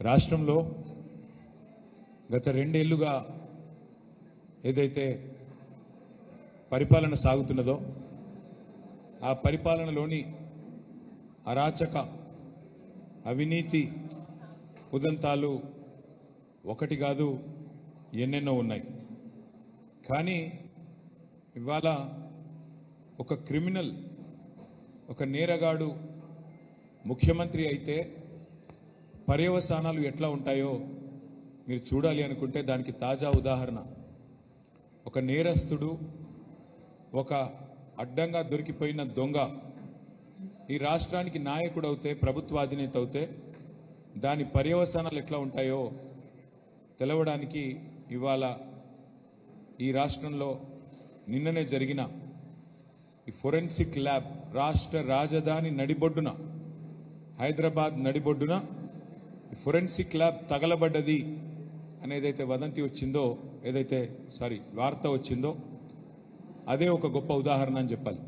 రాష్ట్రంలో గత రెండేళ్లుగా ఏదైతే పరిపాలన సాగుతున్నదో ఆ పరిపాలనలోని అరాచక అవినీతి ఉదంతాలు ఒకటి కాదు ఎన్నెన్నో ఉన్నాయి. కానీ ఇవాళ ఒక క్రిమినల్, ఒక నేరగాడు ముఖ్యమంత్రి అయితే పర్యవసానాలు ఎట్లా ఉంటాయో మీరు చూడాలి అనుకుంటే దానికి తాజా ఉదాహరణ ఒక నేరస్తుడు, ఒక అడ్డంగా దొరికిపోయిన దొంగ ఈ రాష్ట్రానికి నాయకుడు అవుతే, ప్రభుత్వ అధినేత అవుతే దాని పర్యవసానాలు ఎట్లా ఉంటాయో తెలవడానికి ఇవాళ ఈ రాష్ట్రంలో నిన్ననే జరిగిన ఈ ఫోరెన్సిక్ ల్యాబ్ రాష్ట్ర రాజధాని నడిబొడ్డున, హైదరాబాద్ నడిబొడ్డున ఫోరెన్సిక్ ల్యాబ్ తగలబడ్డది అనేదైతే వదంతి వచ్చిందో, వార్త వచ్చిందో అదే ఒక గొప్ప ఉదాహరణ అని చెప్పాలి.